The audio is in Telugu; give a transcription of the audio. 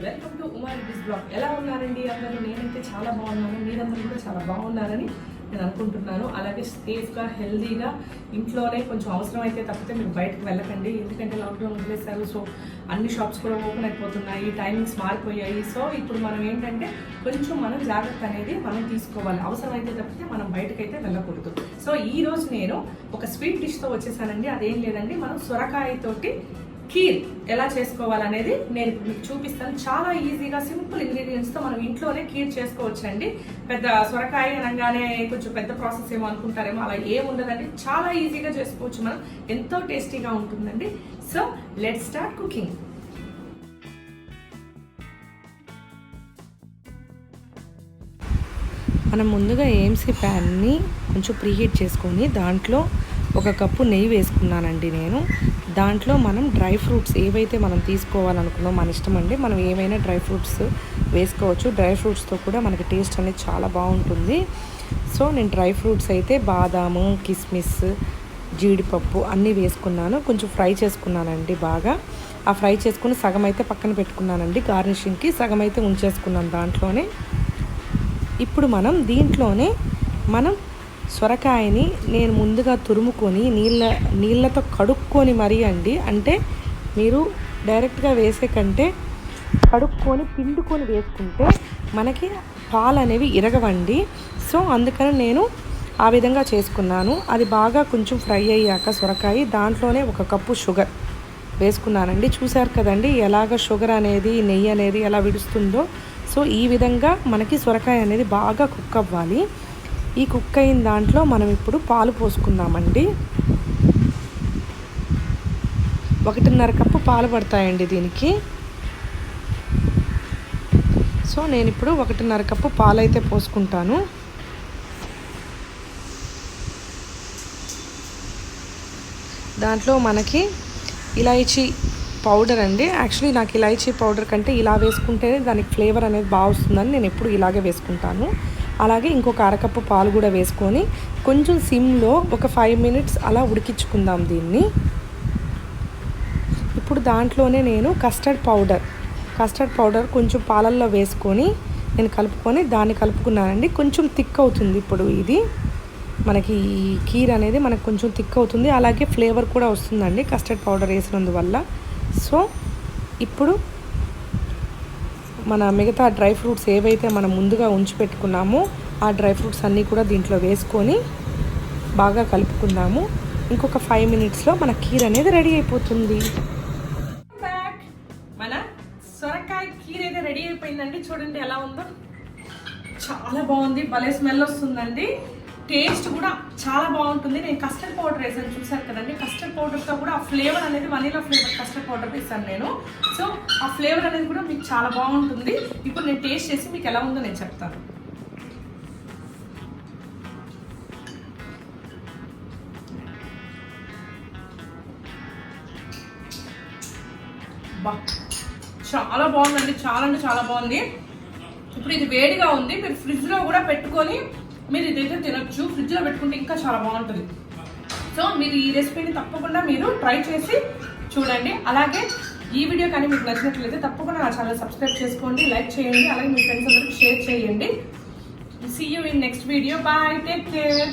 Welcome to Uma Reddy's blog. ఎలా ఉన్నారండి అందరూ? నేనైతే చాలా బాగున్నాను, మీరందరూ కూడా చాలా బాగున్నారని నేను అనుకుంటున్నాను. అలాగే సేఫ్గా హెల్దీగా ఇంట్లోనే కొంచెం అవసరం అయితే తప్పితే మీరు బయటకు వెళ్ళకండి, ఎందుకంటే లాక్డౌన్ వదిలేశారు. సో అన్ని షాప్స్ కూడా ఓపెన్ అయిపోతున్నాయి, టైమింగ్స్ మారిపోయాయి. సో ఇప్పుడు మనం ఏంటంటే కొంచెం మనం జాగ్రత్త అనేది మనం తీసుకోవాలి, అవసరం అయితే తప్పితే మనం బయటకైతే వెళ్ళకూడదు. సో ఈ రోజు నేను ఒక స్వీట్ డిష్తో వచ్చేసానండి. అదేం లేదండి, మనం సొరకాయతోటి ఖీర్ ఎలా చేసుకోవాలనేది నేను మీకు చూపిస్తాను. చాలా ఈజీగా సింపుల్ ఇంగ్రీడియంట్స్తో మనం ఇంట్లోనే ఖీర్ చేసుకోవచ్చండి. పెద్ద సొరకాయ అనగానే కొంచెం పెద్ద ప్రాసెస్ ఏమో అనుకుంటారేమో, అలా ఏముండదండి, చాలా ఈజీగా చేసుకోవచ్చు మనం, ఎంతో టేస్టీగా ఉంటుందండి. So let's start cooking. మనం ముందుగా ఏఎంసీ ప్యాన్ని కొంచెం ప్రీహీట్ చేసుకొని దాంట్లో 1 కప్పు నెయ్యి వేసుకున్నానండి నేను. దాంట్లో మనం డ్రై ఫ్రూట్స్ ఏవైతే మనం తీసుకోవాలనుకున్నాం మన ఇష్టం అండి, మనం ఏమైనా డ్రై ఫ్రూట్స్ వేసుకోవచ్చు. డ్రై ఫ్రూట్స్తో కూడా మనకి టేస్ట్ అనేది చాలా బాగుంటుంది. సో నేను డ్రై ఫ్రూట్స్ అయితే బాదాము, కిస్మిస్, జీడిపప్పు అన్నీ వేసుకున్నాను. కొంచెం ఫ్రై చేసుకున్నానండి బాగా. ఆ ఫ్రై చేసుకుని సగం అయితే పక్కన పెట్టుకున్నానండి గార్నిషింగ్కి, సగం అయితే ఉంచేసుకున్నాను దాంట్లోనే. ఇప్పుడు మనం దీంట్లోనే సొరకాయని నేను ముందుగా తురుముకొని నీళ్ళతో కడుక్కొని మరీ అండి, అంటే మీరు డైరెక్ట్గా వేసే కంటే కడుక్కొని పిండుకొని వేసుకుంటే మనకి పాలు అనేవి ఇరగవండి. సో అందుకని నేను ఆ విధంగా చేసుకున్నాను. అది బాగా కొంచెం ఫ్రై అయ్యాక సొరకాయ దాంట్లోనే 1 కప్పు షుగర్ వేసుకున్నానండి. చూసారు కదండి ఎలాగ షుగర్ అనేది, నెయ్యి అనేది ఎలా విడుస్తుందో. సో ఈ విధంగా మనకి సొరకాయ అనేది బాగా కుక్ అవ్వాలి. ఈ కుక్ అయిన దాంట్లో మనం ఇప్పుడు పాలు పోసుకుందామండి. 1.5 కప్పు పాలు పడతాయండి దీనికి. సో నేను ఇప్పుడు 1.5 కప్పు పాలు అయితే పోసుకుంటాను. దాంట్లో మనకి ఇలాచీ పౌడర్ అండి. యాక్చువల్లీ నాకు ఇలాచీ పౌడర్ కంటే ఇలా వేసుకుంటేనే దానికి ఫ్లేవర్ అనేది బాగా వస్తుందని నేను ఎప్పుడు ఇలాగే వేసుకుంటాను. అలాగే ఇంకొక 1/2 కప్పు పాలు కూడా వేసుకొని కొంచెం సిమ్లో ఒక 5 మినిట్స్ అలా ఉడికించుకుందాం దీన్ని. ఇప్పుడు దాంట్లోనే నేను కస్టర్డ్ పౌడర్ కొంచెం పాలల్లో వేసుకొని నేను దాన్ని కలుపుకున్నానండి. కొంచెం థిక్ అవుతుంది ఇప్పుడు ఇది మనకి ఈ ఖీర్ అనేది మనకు కొంచెం థిక్ అవుతుంది. అలాగే ఫ్లేవర్ కూడా వస్తుందండి కస్టర్డ్ పౌడర్ వేసినందువల్ల. సో ఇప్పుడు మన మిగతా డ్రై ఫ్రూట్స్ ఏవైతే మనం ముందుగా ఉంచి పెట్టుకున్నామో ఆ డ్రై ఫ్రూట్స్ అన్నీ కూడా దీంట్లో వేసుకొని బాగా కలుపుకుందాము. ఇంకొక 5 మినిట్స్లో మన ఖీర్ అనేది రెడీ అయిపోతుంది. మన సొరకాయ ఖీర్ అయితే రెడీ అయిపోయిందండి. చూడండి ఎలా ఉందో, చాలా బాగుంది, భలే స్మెల్ వస్తుందండి. టేస్ట్ కూడా చాలా బాగుంటుంది. నేను కస్టర్డ్ పౌడర్ వేసాను, చూసారు కదండి. కస్టర్డ్ పౌడర్తో కూడా ఆ ఫ్లేవర్ అనేది వనీలా ఫ్లేవర్ కస్టర్డ్ పౌడర్ వేసాను నేను. సో ఆ ఫ్లేవర్ అనేది కూడా మీకు చాలా బాగుంటుంది. ఇప్పుడు నేను టేస్ట్ చేసి మీకు ఎలా ఉందో నేను చెప్తాను. చాలా బాగుందండి, చాలా అంటే చాలా బాగుంది. ఇప్పుడు ఇది వేడిగా ఉంది, మీరు ఫ్రిడ్జ్లో కూడా పెట్టుకొని మీరు ఇదైతే తినొచ్చు. ఫ్రిడ్జ్లో పెట్టుకుంటే ఇంకా చాలా బాగుంటుంది. సో మీరు ఈ రెసిపీని తప్పకుండా మీరు ట్రై చేసి చూడండి. అలాగే ఈ వీడియో కానీ మీకు నచ్చినట్లయితే తప్పకుండా నా ఛానల్ సబ్స్క్రైబ్ చేసుకోండి, లైక్ చేయండి, అలాగే మీ ఫ్రెండ్స్ అందరికి షేర్ చేయండి. See you in next video. Bye, take care.